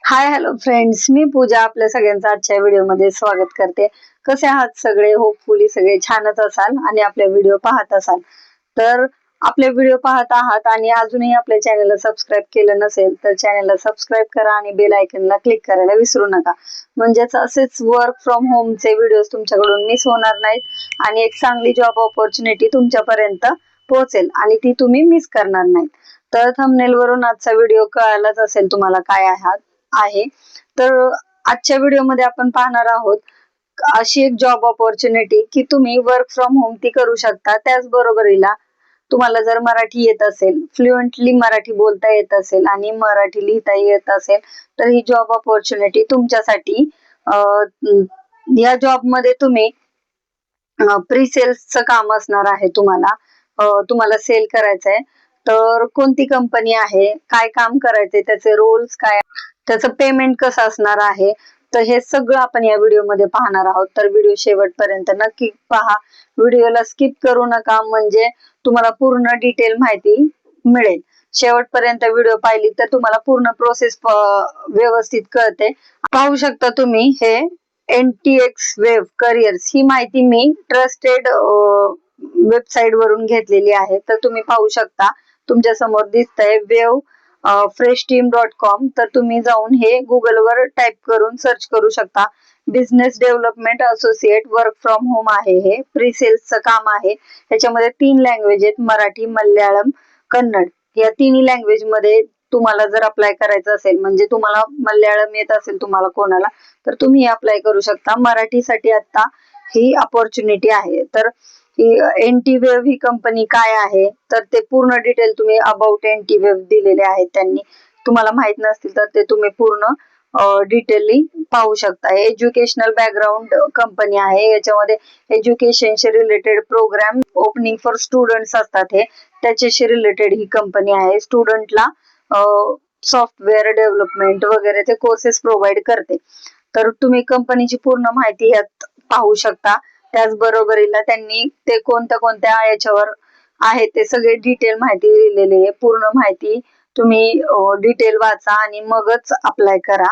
Hi hello friends, मी पूजा आपल्या सगळ्यांचं आजच्या व्हिडिओमध्ये स्वागत करते. कसे आहात सगळे? होपफुली सगळे छानच असाल आणि आपले व्हिडिओ पाहत असाल. तर आपले व्हिडिओ पाहत आहात आणि अजूनही आपल्या चॅनलला सबस्क्राईब केलं नसेल तर चॅनलला सबस्क्राईब करा आणि बेल आयकनला क्लिक करायला विसरू नका. म्हणजेच असेच वर्क फ्रॉम होमचे व्हिडिओ तुमच्याकडून मिस होणार नाहीत आणि एक चांगली जॉब ऑपॉर्च्युनिटी तुमच्यापर्यंत पोहोचेल आणि ती तुम्ही मिस करणार नाहीत. तर थंबनेल वरून आजचा व्हिडिओ कळालाच असेल तुम्हाला काय आहे. तर आजच्या व्हिडिओमध्ये आपण पाहणार आहोत अशी एक जॉब ऑपॉर्च्युनिटी की तुम्ही वर्क फ्रॉम होम ती करू शकता. त्याचबरोबरीला तुम्हाला जर मराठी येत असेल, फ्लुएंटली मराठी बोलता येत असेल आणि मराठी लिहिता येत असेल तर ही जॉब ऑपॉर्च्युनिटी तुमच्यासाठी. या जॉब मध्ये तुम्ही प्री सेल्सचं काम असणार आहे. तुम्हाला सेल करायचंय. तर कोणती कंपनी आहे, काय काम करायचंय, त्याचे रोल्स काय, त्याचं पेमेंट कसं असणार आहे, तर हे सगळं आपण या व्हिडिओमध्ये पाहणार आहोत. तर व्हिडिओ शेवटपर्यंत नक्की पहा, व्हिडिओला स्किप करू नका, म्हणजे तुम्हाला पूर्ण डिटेल माहिती मिळेल. शेवटपर्यंत व्हिडिओ पाहिली तर तुम्हाला पूर्ण प्रोसेस व्यवस्थित कळते. पाहू शकता तुम्ही हे NTX वेब करिअर्स ही माहिती मी ट्रस्टेड वेबसाईट वरून घेतलेली आहे. तर तुम्ही पाहू शकता, तुमच्या समोर दिसतंय वेव freshteam.com. तर तुम्ही जाऊन हे गुगलवर टाइप करून सर्च करू शकता. Business development associate work from home आहे. हे प्री सेल्सचं काम आहे. याच्यामध्ये 3 लँग्वेज आहेत, मराठी, मल्याळम, कन्नड. या तिन्ही लँग्वेज मध्ये तुम्हाला जर अप्लाय करायचं असेल, म्हणजे तुम्हाला मल्याळम येत असेल तुम्हाला कोणाला, तर तुम्ही अप्लाय करू शकता. मराठीसाठी आता ही अपॉर्च्युनिटी आहे. तर NTWave ही कंपनी काय आहे, तर ते पूर्ण डिटेल तुम्ही अबाउट NTWave दिलेले आहेत त्यांनी. तुम्हाला माहित नसतील तर ते तुम्ही पूर्ण डिटेलली पाहू शकता. एज्युकेशनल बॅकग्राऊंड कंपनी आहे. याच्यामध्ये एज्युकेशनशी related program opening for students असतात, हे त्याच्याशी रिलेटेड ही कंपनी आहे. स्टुडंटला सॉफ्टवेअर डेव्हलपमेंट वगैरे ते कोर्सेस प्रोव्हाइड करते. तर तुम्ही कंपनीची पूर्ण माहिती यात पाहू शकता. त्याचबरोबरीला त्यांनी ते कोणत्या याच्यावर आहे ते सगळे डिटेल माहिती लिहिलेली आहे. पूर्ण माहिती तुम्ही डिटेल वाचा आणि मगच अप्लाय करा.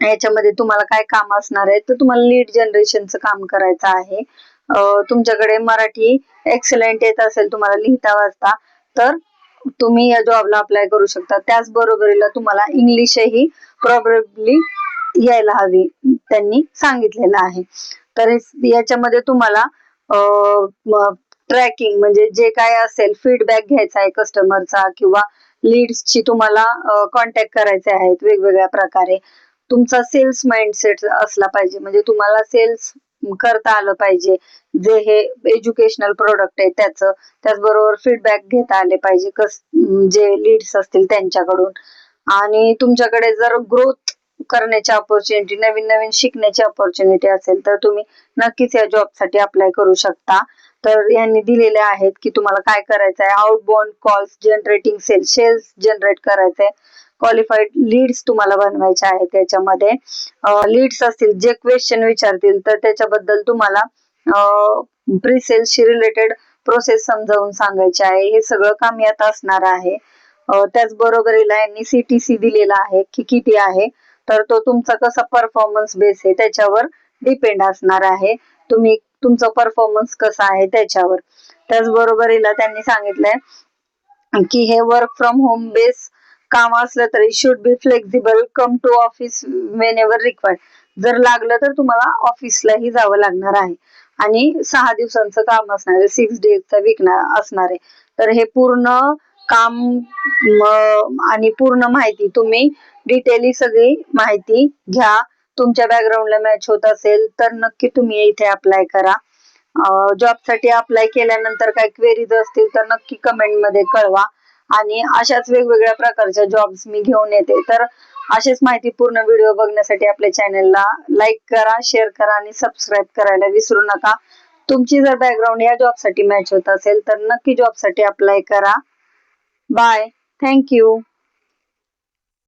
याच्यामध्ये तुम्हाला काय काम असणार आहे, तर तुम्हाला लीड जनरेशनचं काम करायचं आहे. तुमच्याकडे मराठी एक्सलेंट येत असेल तुम्हाला लिहिता वाचता, तर तुम्ही या जॉबला अप्लाय करू शकता. त्याचबरोबरीला तुम्हाला इंग्लिशही प्रॉब्लेमली यायला हवी, त्यांनी सांगितलेलं आहे. तर याच्यामध्ये तुम्हाला ट्रॅकिंग म्हणजे जे काय असेल फीडबॅक घ्यायचा आहे कस्टमरचा, किंवा लीड्सची तुम्हाला कॉन्टॅक्ट करायचे आहेत वेगवेगळ्या प्रकारे. तुमचा सेल्स माइंडसेट असला पाहिजे, म्हणजे तुम्हाला सेल्स करता आलं पाहिजे. जे हे एज्युकेशनल प्रोडक्ट आहे त्याचं, त्याचबरोबर फीडबॅक घेता आले पाहिजे जे लीड्स असतील त्यांच्याकडून. आणि तुमच्याकडे जर ग्रोथ करण्याची अपॉर्च्युनिटी, नवीन शिकण्याची अपॉर्च्युनिटी असेल तर तुम्ही नक्कीच या जॉब साठी अप्लाय करू शकता. तर यांनी दिलेले आहेत की तुम्हाला काय करायचं आहे. Outbound calls generating sales generate करायचंय. क्वालिफाईड लीड्स तुम्हाला बनवायचे आहेत. त्याच्यामध्ये लीड्स असतील जे क्वेश्चन विचारतील तर त्याच्याबद्दल तुम्हाला प्री सेल्सशी रिलेटेड प्रोसेस समजावून सांगायचे आहे. हे सगळं काम यात असणार आहे. त्याचबरोबरीला यांनी CTC दिलेला आहे की किती आहे, तर तो तुमचा कसा परफॉर्मन्स बेस आहे त्याच्यावर डिपेंड असणार आहे. तुमचा परफॉर्मन्स कसा आहे त्याच्यावर. त्याचबरोबरीला त्यांनी सांगितलंय की हे वर्क फ्रॉम होम बेस काम असलं तरी should be flexible, come to office whenever required. जर लागलं तर तुम्हाला ऑफिसलाही जावं लागणार आहे. आणि 6 दिवसांचं काम असणार आहे, 6 डेजचा वीक असणार आहे. तर हे पूर्ण काम आणि पूर्ण माहिती तुम्ही डिटेली सगळी माहिती घ्या. तुमच्या बॅकग्राऊंडला मॅच होत असेल तर नक्की तुम्ही इथे अप्लाय करा. जॉब साठी अप्लाय केल्यानंतर काही क्वेरीज असतील तर नक्की कमेंट मध्ये कळवा. आणि अशाच वेगवेगळ्या प्रकारच्या जॉब्स मी घेऊन येते. तर अशीच माहिती पूर्ण व्हिडिओ बघण्यासाठी आपल्या चॅनलला लाईक करा, शेअर करा आणि सबस्क्राईब करायला विसरू नका. तुमची जर बॅकग्राऊंड या जॉब साठी मॅच होत असेल तर नक्की जॉब साठी अप्लाय करा. Bye, thank you.